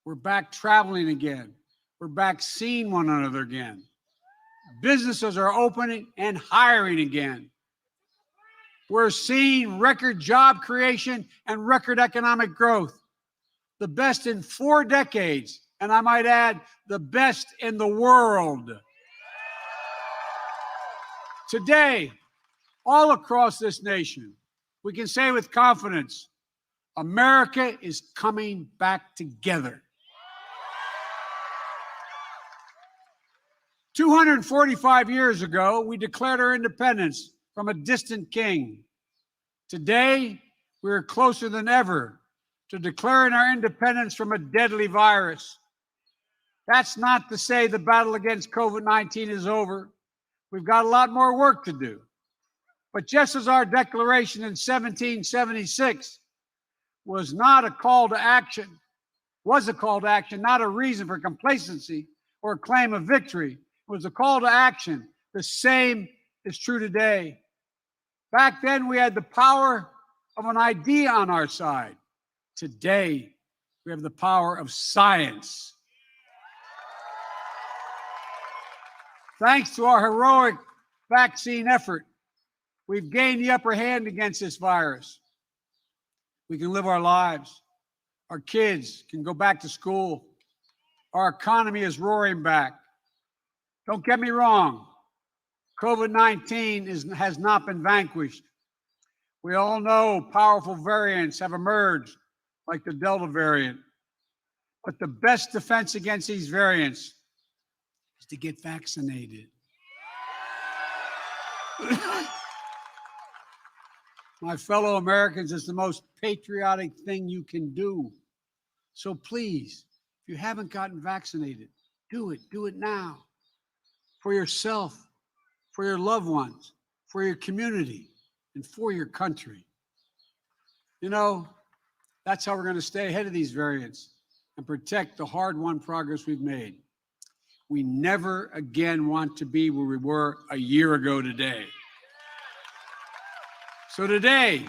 We're back traveling again. We're back seeing one another again. Businesses are opening and hiring again. We're seeing record job creation and record economic growth, the best in 4 decades, and I might add, the best in the world. Today, all across this nation, we can say with confidence, America is coming back together. 245 years ago, we declared our independence from a distant king. Today, we are closer than ever to declaring our independence from a deadly virus. That's not to say the battle against COVID-19 is over. We've got a lot more work to do. But just as our declaration in 1776 was a call to action, not a reason for complacency or a claim of victory. It was a call to action. The same is true today. Back then, we had the power of an idea on our side. Today, we have the power of science. Thanks to our heroic vaccine effort, we've gained the upper hand against this virus. We can live our lives. Our kids can go back to school. Our economy is roaring back. Don't get me wrong. COVID-19 has not been vanquished. We all know powerful variants have emerged, like the Delta variant. But the best defense against these variants is to get vaccinated. My fellow Americans, it's the most patriotic thing you can do. So please, if you haven't gotten vaccinated, do it. Do it now. For yourself, for your loved ones, for your community, and for your country. You know, that's how we're going to stay ahead of these variants and protect the hard-won progress we've made. We never again want to be where we were a year ago today. So today,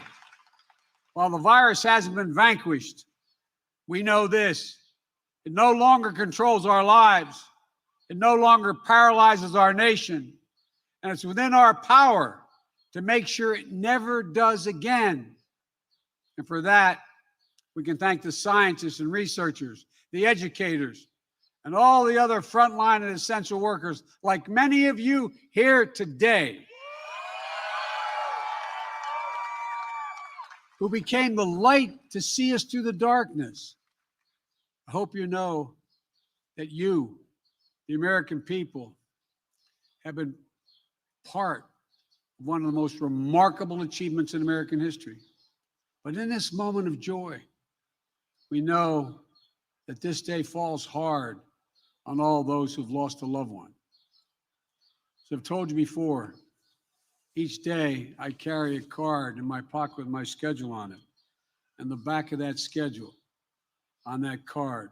while the virus hasn't been vanquished, we know this: it no longer controls our lives. It no longer paralyzes our nation. And it's within our power to make sure it never does again. And for that, we can thank the scientists and researchers, the educators, and all the other frontline and essential workers, like many of you here today, who became the light to see us through the darkness. I hope you know that you, the American people, have been part of one of the most remarkable achievements in American history. But in this moment of joy, we know that this day falls hard on all those who've lost a loved one. So I've told you before, each day I carry a card in my pocket with my schedule on it. And the back of that schedule, on that card,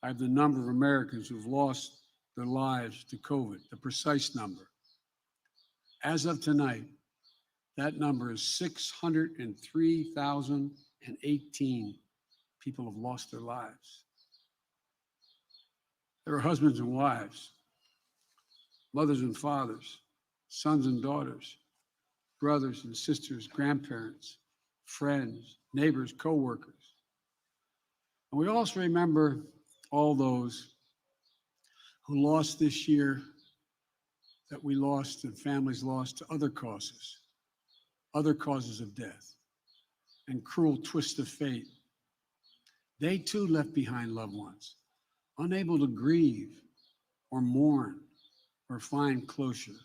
I have the number of Americans who've lost their lives to COVID, the precise number. As of tonight, that number is 603,018 people have lost their lives. There are husbands and wives, mothers and fathers, sons and daughters, brothers and sisters, grandparents, friends, neighbors, co-workers. And we also remember all those who lost this year, that we lost and families lost to other causes of death and cruel twists of fate. They too left behind loved ones, unable to grieve or mourn or find closure.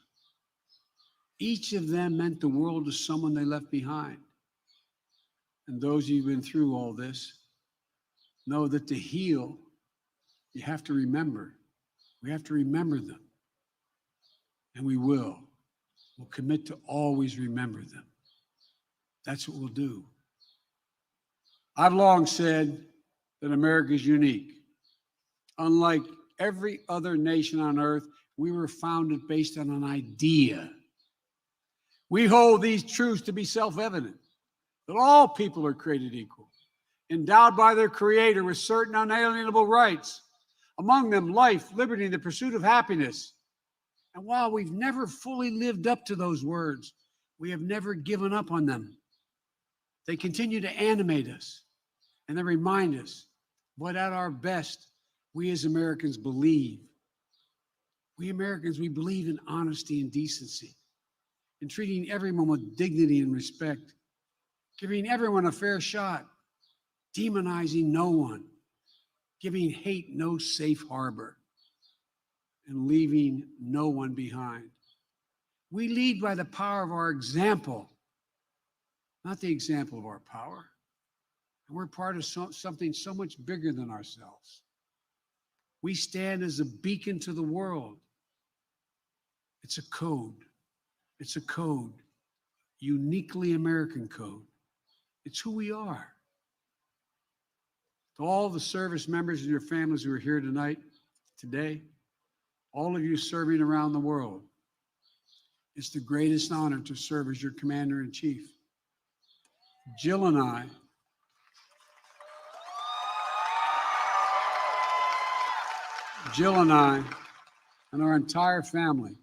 Each of them meant the world to someone they left behind. And those of you who've been through all this know that to heal, you have to remember. We have to remember them. And we will. We'll commit to always remember them. That's what we'll do. I've long said that America is unique. Unlike every other nation on earth, we were founded based on an idea. We hold these truths to be self-evident, that all people are created equal, endowed by their Creator with certain unalienable rights, among them life, liberty, and the pursuit of happiness. And while we've never fully lived up to those words, we have never given up on them. They continue to animate us, and they remind us what at our best we as Americans believe. We Americans, we believe in honesty and decency, in treating everyone with dignity and respect, giving everyone a fair shot, demonizing no one, giving hate no safe harbor, and leaving no one behind. We lead by the power of our example, not the example of our power. And we're part of something so much bigger than ourselves. We stand as a beacon to the world. It's a code. It's a code, uniquely American code. It's who we are. To all the service members and your families who are here tonight, today, all of you serving around the world, it's the greatest honor to serve as your commander-in-chief. Jill and I and our entire family,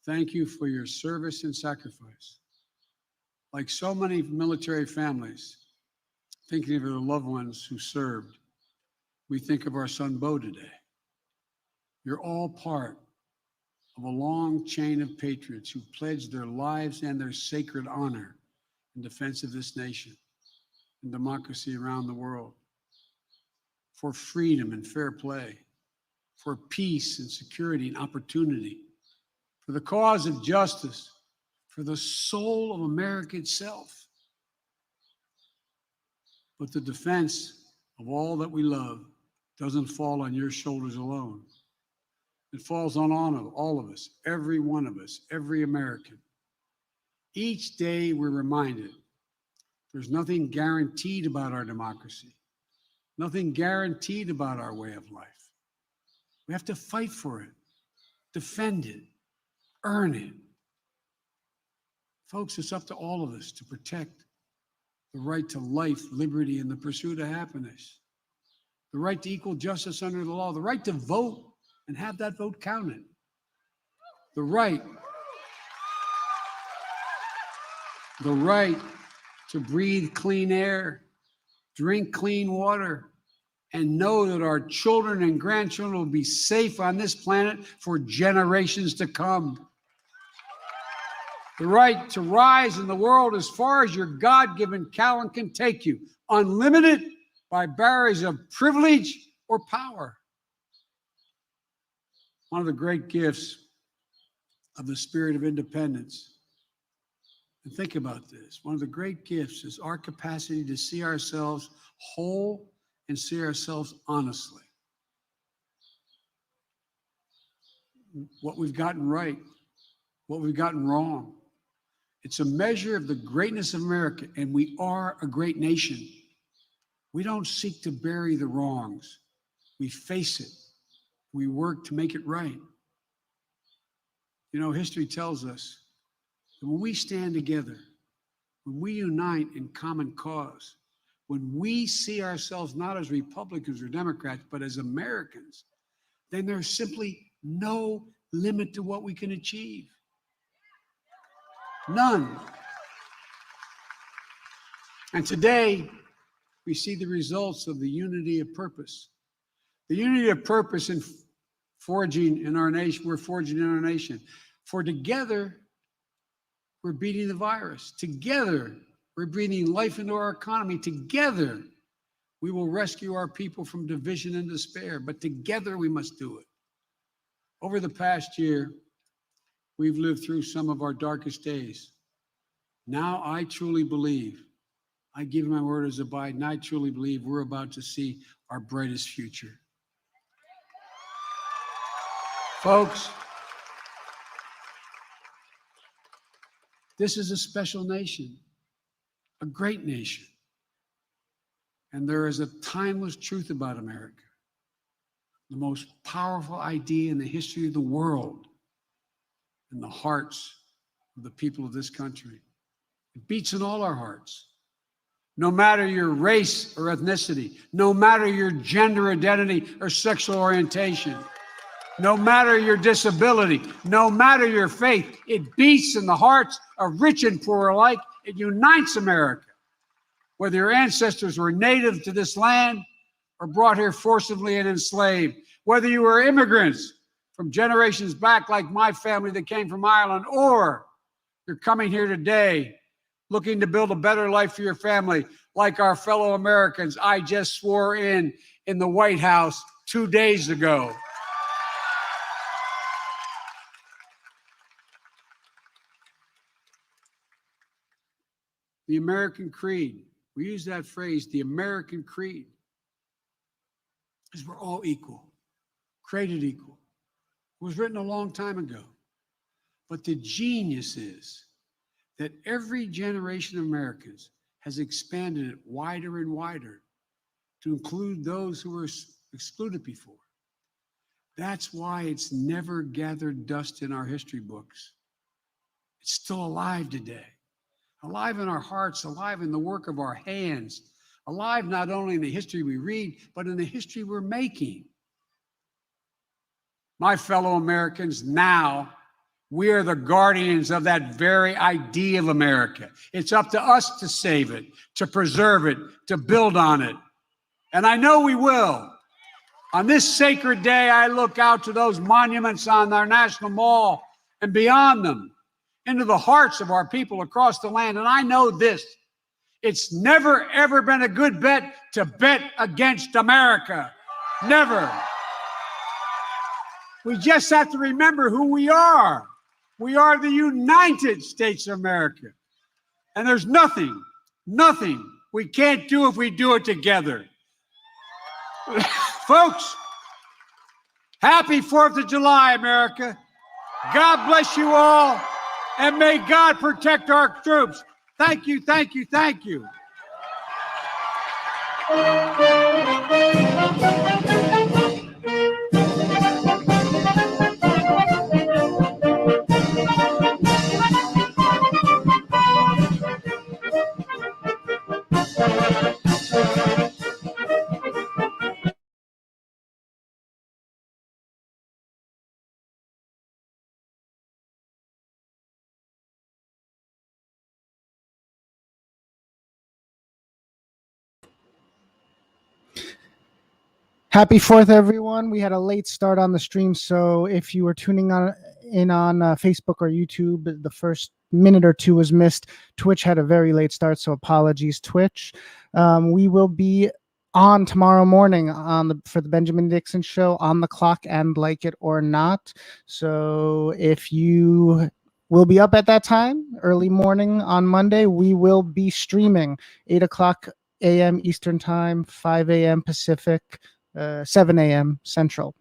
thank you for your service and sacrifice. Like so many military families, thinking of their loved ones who served, we think of our son Bo today. You're all part of a long chain of patriots who pledged their lives and their sacred honor in defense of this nation and democracy around the world, for freedom and fair play, for peace and security and opportunity, for the cause of justice, for the soul of America itself. But the defense of all that we love doesn't fall on your shoulders alone. It falls on all of us, every one of us, every American. Each day we're reminded there's nothing guaranteed about our democracy, nothing guaranteed about our way of life. We have to fight for it, defend it, earn it. Folks, it's up to all of us to protect the right to life, liberty, and the pursuit of happiness, the right to equal justice under the law, the right to vote and have that vote counted, the right to breathe clean air, drink clean water, and know that our children and grandchildren will be safe on this planet for generations to come. The right to rise in the world as far as your God-given talent can take you, unlimited by barriers of privilege or power. One of the great gifts of the spirit of independence, and think about this, one of the great gifts is our capacity to see ourselves whole and see ourselves honestly. What we've gotten right, what we've gotten wrong. It's a measure of the greatness of America, and we are a great nation. We don't seek to bury the wrongs. We face it. We work to make it right. You know, history tells us that when we stand together, when we unite in common cause, when we see ourselves not as Republicans or Democrats, but as Americans, then there's simply no limit to what we can achieve. None. And today, we see the results of the unity of purpose. The unity of purpose in forging in our nation, we're forging in our nation. For together, we're beating the virus. Together, we're breathing life into our economy. Together, we will rescue our people from division and despair. But together, we must do it. Over the past year, we've lived through some of our darkest days. Now, I truly believe, I give my word as a Biden, I truly believe we're about to see our brightest future. Folks, this is a special nation, a great nation. And there is a timeless truth about America, the most powerful idea in the history of the world, in the hearts of the people of this country. It beats in all our hearts. no matter your race or ethnicity, no matter your gender identity or sexual orientation, no matter your disability, no matter your faith. It beats in the hearts of rich and poor alike. It unites America. Whether your ancestors were native to this land or brought here forcibly and enslaved, whether you were immigrants from generations back like my family that came from Ireland, or you're coming here today looking to build a better life for your family, like our fellow Americans I just swore in the White House 2 days ago. The American creed, we use that phrase, the American creed, is we're all equal, created equal. It was written a long time ago. But the genius is that every generation of Americans has expanded it wider and wider to include those who were excluded before. That's why it's never gathered dust in our history books. It's still alive today, alive in our hearts, alive in the work of our hands, alive not only in the history we read, but in the history we're making. My fellow Americans, now we are the guardians of that very idea of America. It's up to us to save it, to preserve it, to build on it. And I know we will. On this sacred day, I look out to those monuments on our National Mall and beyond them, into the hearts of our people across the land. And I know this: it's never, ever been a good bet to bet against America. Never. We just have to remember who we are. We are the United States of America. And there's nothing we can't do if we do it together. Folks, happy 4th of July, America. God bless you all, and may God protect our troops. Thank you, thank you, thank you. Happy 4th, everyone. We had a late start on the stream, so if you were tuning in on Facebook or YouTube, the first minute or two was missed. Twitch had a very late start, so apologies, Twitch. We will be on tomorrow morning for the Benjamin Dixon Show on the clock and Like It or Not. So if you will be up at that time, early morning on Monday, we will be streaming 8 o'clock a.m. Eastern Time, 5 a.m. Pacific, 7 a.m. Central.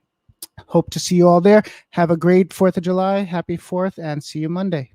Hope to see you all there. Have a great 4th of July. Happy 4th, and see you Monday.